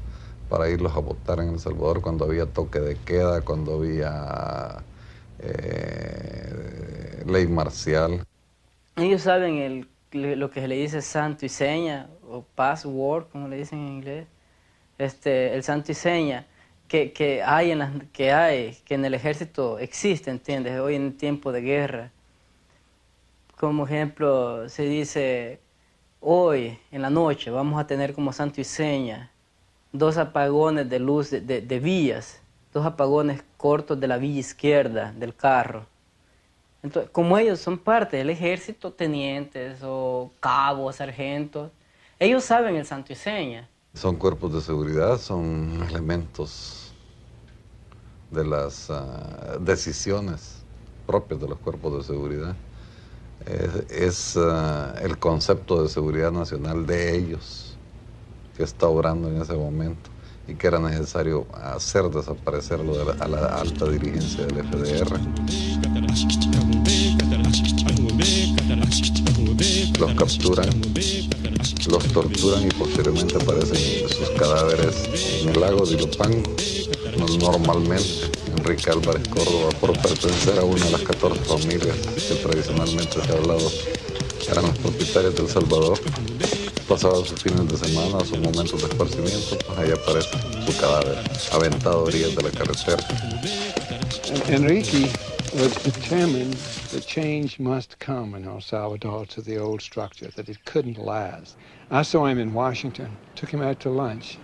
Speaker 22: para irlos a botar en El Salvador cuando había toque de queda, cuando había ley marcial?
Speaker 14: Ellos saben lo que se le dice santo y seña, o password, como le dicen en inglés. El santo y seña que en el ejército existe, ¿entiendes? Hoy en tiempo de guerra. Como ejemplo, se dice, hoy en la noche vamos a tener como santo y seña 2 apagones de luz de vías, 2 apagones cortos de la vía izquierda del carro. Entonces, como ellos son parte del ejército, tenientes o cabos, sargentos, ellos saben el santo y seña.
Speaker 22: Son cuerpos de seguridad, son elementos de las decisiones propias de los cuerpos de seguridad. Es el concepto de seguridad nacional de ellos que está obrando en ese momento y que era necesario hacer desaparecerlo a la alta dirigencia del FDR. los capturan, los torturan y posteriormente aparecen sus cadáveres en el lago de Ilopán. Normalmente Enrique Álvarez Córdoba, por pertenecer a una de las 14 familias que tradicionalmente se ha hablado eran los propietarios del Salvador, pasaba sus fines de semana, sus momentos de esparcimiento, pues ahí aparece su cadáver aventado a orillas de la carretera.
Speaker 5: Enrique was determined that change must come in El Salvador to the old structure, that it couldn't last. I saw him in Washington, took him out to lunch.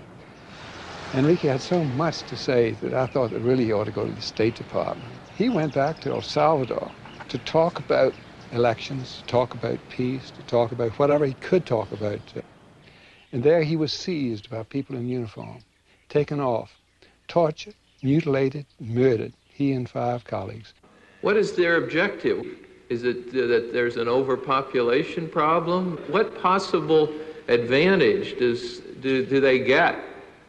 Speaker 5: Enrique had so much to say that I thought that really he ought to go to the State Department. He went back to El Salvador to talk about elections, to talk about peace, to talk about whatever he could talk about. And there he was seized by people in uniform, taken off, tortured, mutilated, murdered, he and 5 colleagues.
Speaker 17: What is their objective? Is it that there's an overpopulation problem? What possible advantage do they get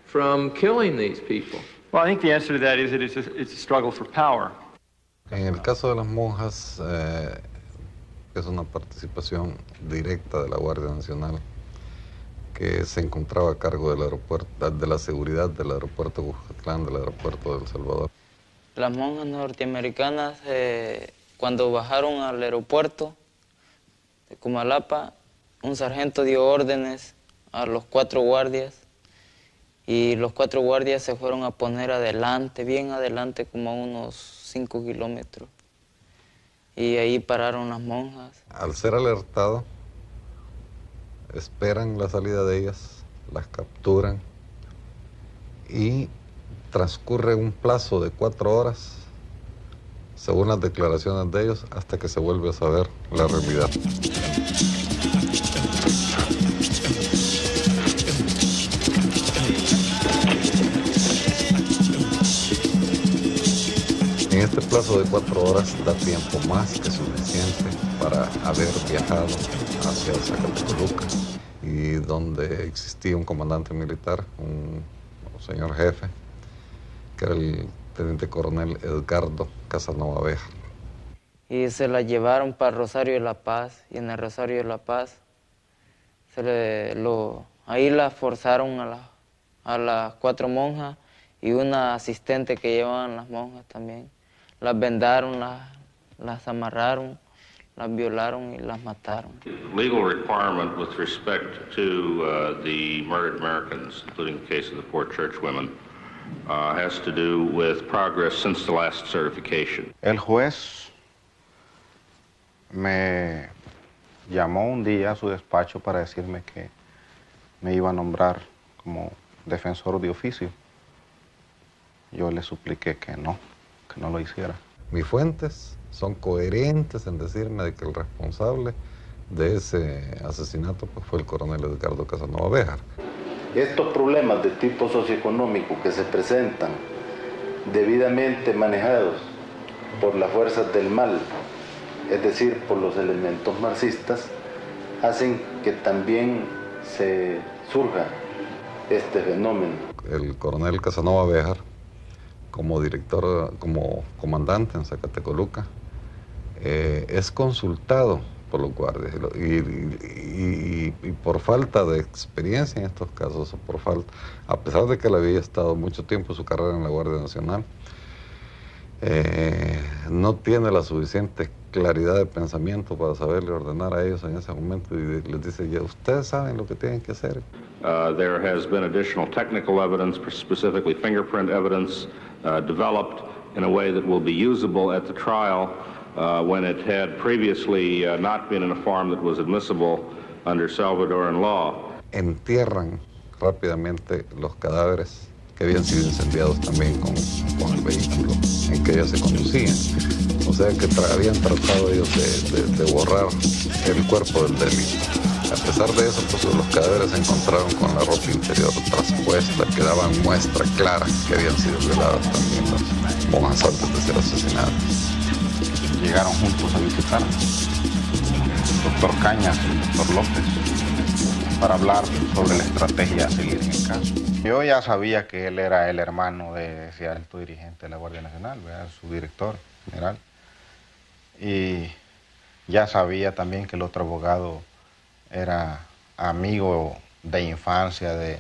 Speaker 17: from killing these people?
Speaker 18: Well, I think the answer to that is that it's a struggle for power.
Speaker 22: En el caso de las monjas, es una participación directa de la Guardia Nacional que se encontraba a cargo del aeropuerto, de la seguridad del aeropuerto Cucatlán, del aeropuerto de El Salvador.
Speaker 8: Las monjas norteamericanas, cuando bajaron al aeropuerto de Comalapa, un sargento dio órdenes a los 4 guardias y los 4 guardias se fueron a poner adelante, bien adelante, como a unos 5 kilómetros. Y ahí pararon las monjas.
Speaker 22: Al ser alertado, esperan la salida de ellas, las capturan y transcurre un plazo de 4 horas, según las declaraciones de ellos, hasta que se vuelve a saber la realidad. En este plazo de 4 horas da tiempo más que suficiente para haber viajado hacia Zacatecoluca, y donde existía un comandante militar, un señor jefe, que era el teniente coronel Edgardo Casanova Béjar.
Speaker 8: Y se la llevaron para Rosario de la Paz, y en el Rosario de la Paz ahí la forzaron a las 4 monjas y una asistente que llevaban las monjas también. Las vendaron, las amarraron, las violaron y las mataron.
Speaker 20: Legal requirement with respect to the murdered Americans, including the case of the 4 church women, has to do with progress since the last certification.
Speaker 25: El juez me llamó un día a su despacho para decirme que me iba a nombrar como defensor de oficio. Yo le supliqué que no lo hiciera.
Speaker 22: Mis fuentes son coherentes en decirme de que el responsable de ese asesinato pues, fue el coronel Edgardo Casanova Béjar.
Speaker 26: Estos problemas de tipo socioeconómico que se presentan debidamente manejados por las fuerzas del mal, es decir, por los elementos marxistas, hacen que también se surja este fenómeno.
Speaker 22: El coronel Casanova Béjar, como director, como comandante en Zacatecoluca, es consultado por los guardias y por falta de experiencia en estos casos, a pesar de que él había estado mucho tiempo su carrera en la Guardia Nacional, no tiene la suficiente claridad de pensamiento para saberle ordenar a ellos en ese momento, y les dice, ya ustedes saben lo que tienen que hacer.
Speaker 20: There has been additional technical evidence, specifically fingerprint evidence, developed in a way that will be usable at the trial when it had previously not been in a form that was admissible under Salvadoran law.
Speaker 22: Entierran rápidamente los cadáveres que habían sido incendiados también con el vehículo en que ellos se conducían. O sea que habían tratado ellos de borrar el cuerpo del delito. A pesar de eso, pues los cadáveres se encontraron con la ropa interior traspuesta, que daban muestra clara que habían sido violadas también las monjas antes de ser asesinadas.
Speaker 25: Llegaron juntos a visitar el doctor Cañas y el doctor López para hablar sobre la estrategia a seguir en el caso. Yo ya sabía que él era el hermano de ese alto dirigente de la Guardia Nacional, ¿verdad? Su director general. Y ya sabía también que el otro abogado era amigo de infancia de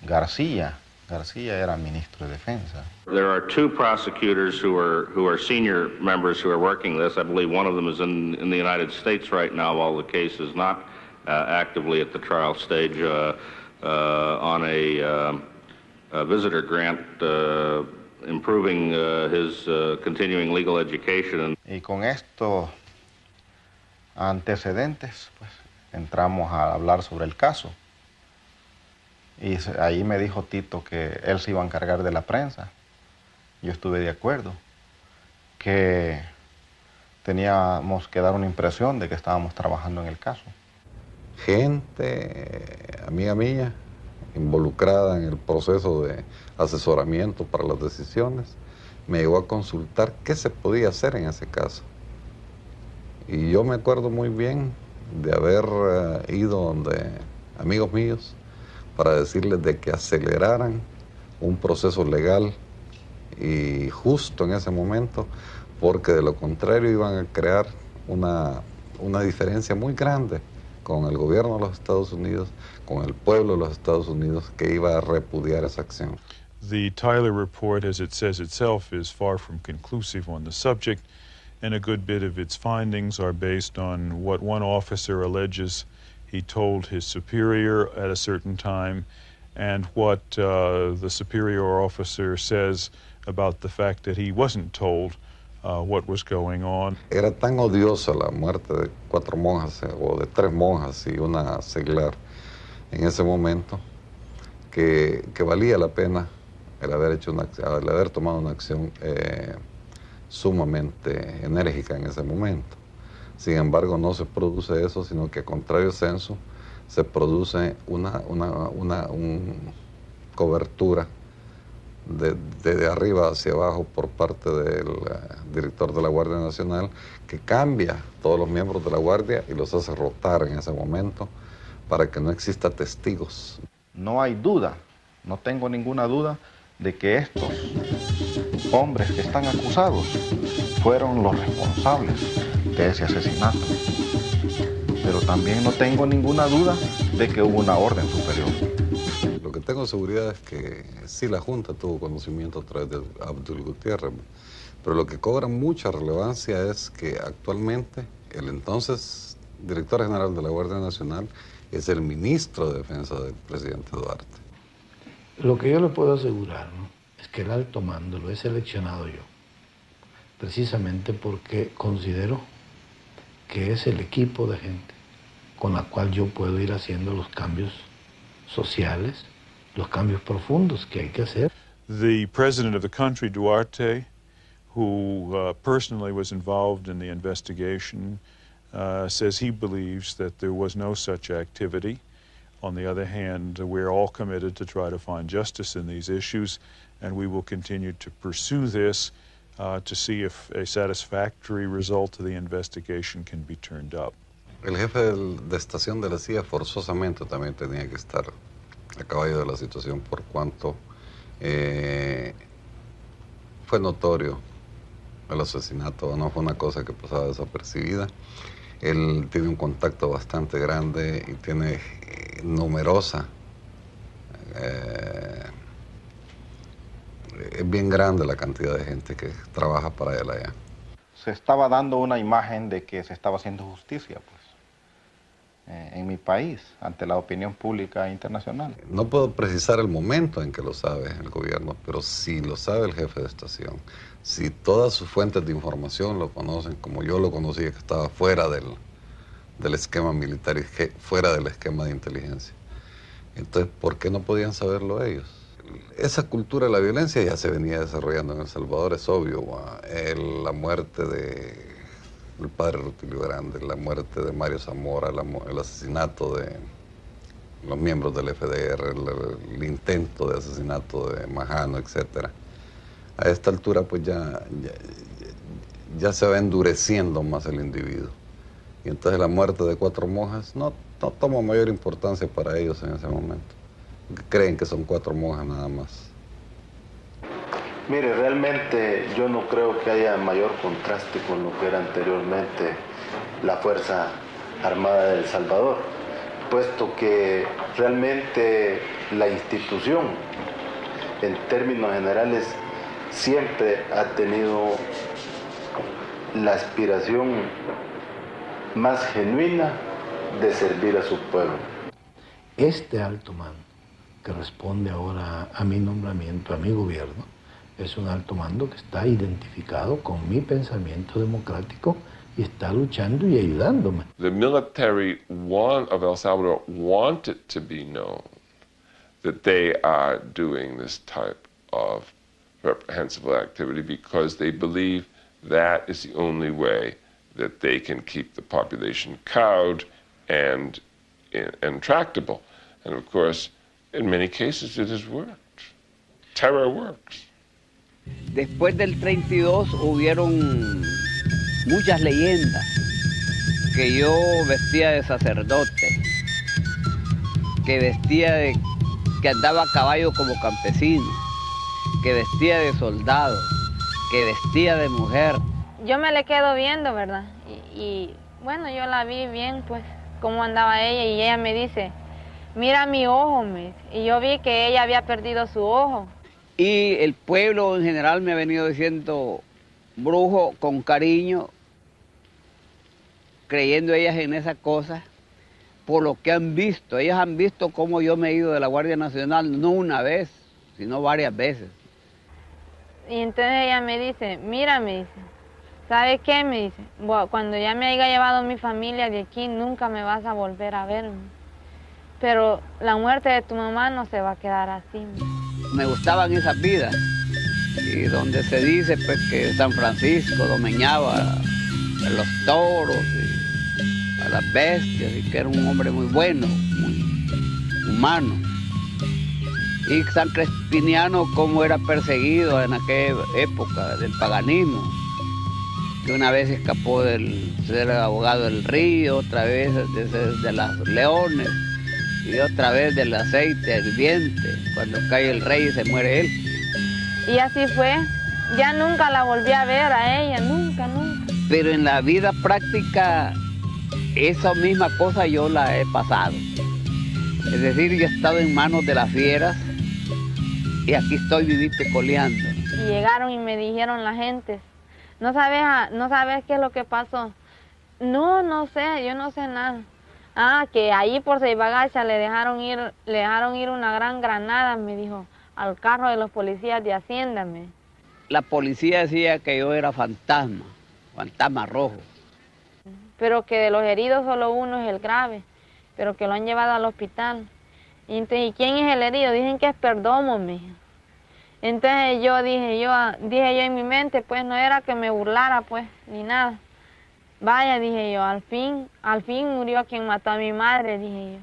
Speaker 25: García. García era ministro de Defensa.
Speaker 20: There are two prosecutors who are senior members who are working this. I believe one of them is in the United States right now, while the case is not actively at the trial stage, on a visitor grant, improving his continuing legal education.
Speaker 25: Y con estos antecedentes, pues, entramos a hablar sobre el caso. Y ahí me dijo Tito que él se iba a encargar de la prensa. Yo estuve de acuerdo, que teníamos que dar una impresión de que estábamos trabajando en el caso.
Speaker 22: Gente, amiga mía, involucrada en el proceso de asesoramiento para las decisiones, me llegó a consultar qué se podía hacer en ese caso. Y yo me acuerdo muy bien de haber ido donde amigos míos para decirles de que aceleraran un proceso legal y justo en ese momento, porque de lo contrario iban a crear una diferencia muy grande con el gobierno de los Estados Unidos, con el pueblo de los Estados Unidos, que iba a repudiar esa acción.
Speaker 9: The Tyler report, as it says itself, is far from conclusive on the subject, and a good bit of its findings are based on what one officer alleges he told his superior at a certain time, and what the superior officer says about the fact that he wasn't told what was going on.
Speaker 22: Era tan odiosa la muerte de 4 monjas o de 3 monjas y una seglar en ese momento que valía la pena el haber tomado una acción sumamente enérgica en ese momento. Sin embargo, no se produce eso, sino que a contrario censo, se produce una cobertura de arriba hacia abajo por parte del director de la Guardia Nacional, que cambia todos los miembros de la Guardia y los hace rotar en ese momento para que no exista testigos.
Speaker 25: No hay duda, no tengo ninguna duda de que estos hombres que están acusados fueron los responsables de ese asesinato. Pero también no tengo ninguna duda de que hubo una orden superior.
Speaker 22: Lo que tengo seguridad es que sí, la Junta tuvo conocimiento a través de Abdul Gutiérrez, pero lo que cobra mucha relevancia es que actualmente el entonces director general de la Guardia Nacional es el ministro de Defensa del presidente Duarte.
Speaker 10: Lo que yo le puedo asegurar, ¿no?, es que el alto mando lo he seleccionado yo, precisamente porque considero que es el equipo de gente con la cual yo puedo ir haciendo los cambios sociales, los cambios profundos que hay que hacer.
Speaker 11: The president of the country, Duarte, who personally was involved in the investigation, says he believes that there was no such activity. On the other hand, we're all committed to try to find justice in these issues, and we will continue to pursue this to see if a satisfactory result of the investigation can be turned up.
Speaker 22: El jefe de estación de la CIA forzosamente también tenía que estar a caballo de la situación, por cuanto fue notorio el asesinato, no fue una cosa que pasaba desapercibida. Él tiene un contacto bastante grande y tiene numerosa, es bien grande la cantidad de gente que trabaja para él allá.
Speaker 25: Se estaba dando una imagen de que se estaba haciendo justicia, pues, en mi país, ante la opinión pública internacional.
Speaker 22: No puedo precisar el momento en que lo sabe el gobierno, pero sí lo sabe el jefe de estación. Si todas sus fuentes de información lo conocen, como yo lo conocía, que estaba fuera del esquema militar y fuera del esquema de inteligencia. Entonces, ¿por qué no podían saberlo ellos? Esa cultura de la violencia ya se venía desarrollando en El Salvador, es obvio. La muerte del padre Rutilio Grande, la muerte de Mario Zamora, el asesinato de los miembros del FDR, el intento de asesinato de Majano, etc. A esta altura pues ya se va endureciendo más el individuo. Y entonces la muerte de 4 monjas no toma mayor importancia para ellos en ese momento. Creen que son 4 monjas nada más.
Speaker 26: Mire, realmente yo no creo que haya mayor contraste con lo que era anteriormente la fuerza Armada de El Salvador, puesto que realmente la institución, en términos generales, siempre ha tenido la aspiración más genuina de servir a su pueblo.
Speaker 10: Este alto mando, que responde ahora a mi nombramiento, a mi gobierno, es un alto mando que está identificado con mi pensamiento democrático y está luchando y ayudándome.
Speaker 6: The military of El Salvador want it to be known that they are doing this type of reprehensible activity because they believe that is the only way that they can keep the population cowed and tractable. And of course, in many cases it has worked. Terror works.
Speaker 2: Después del 32 hubieron muchas leyendas, que yo vestía de sacerdote, que andaba a caballo como campesino, que vestía de soldado, que vestía de mujer.
Speaker 16: Yo me le quedo viendo, ¿verdad? Y bueno, yo la vi bien, pues, cómo andaba ella, y ella me dice, mira mi ojo, y yo vi que ella había perdido su ojo.
Speaker 2: Y el pueblo en general me ha venido diciendo brujo con cariño, creyendo ellas en esas cosas, por lo que han visto. Ellas han visto cómo yo me he ido de la Guardia Nacional, no una vez, sino varias veces.
Speaker 16: Y entonces ella me dice, mira, me dice, ¿sabes qué? Me dice, cuando ya me haya llevado mi familia de aquí, nunca me vas a volver a ver. Pero la muerte de tu mamá no se va a quedar así.
Speaker 2: Me gustaban esas vidas, y donde se dice pues que San Francisco domeñaba a los toros y a las bestias, y que era un hombre muy bueno, muy humano. Y San Crispiniano como era perseguido en aquella época del paganismo, que una vez escapó del ser abogado del río, otra vez de las leones, y otra vez del aceite hirviente, cuando cae el rey y se muere él.
Speaker 16: Y así fue. Ya nunca la volví a ver a ella, nunca.
Speaker 2: Pero en la vida práctica, esa misma cosa yo la he pasado. Es decir, yo he estado en manos de las fieras y aquí estoy viviste coleando.
Speaker 16: Y llegaron y me dijeron la gente, ¿no sabes qué es lo que pasó? No sé, yo no sé nada. Que ahí por Ceibagacha le dejaron ir una gran granada, me dijo, al carro de los policías de Hacienda.
Speaker 2: La policía decía que yo era fantasma rojo.
Speaker 16: Pero que de los heridos solo uno es el grave, pero que lo han llevado al hospital. Y entonces, ¿y quién es el herido? Dicen que es Perdomo, Entonces yo dije yo en mi mente, pues no era que me burlara, pues, ni nada. Vaya, dije yo, al fin murió quien mató a mi madre, dije yo.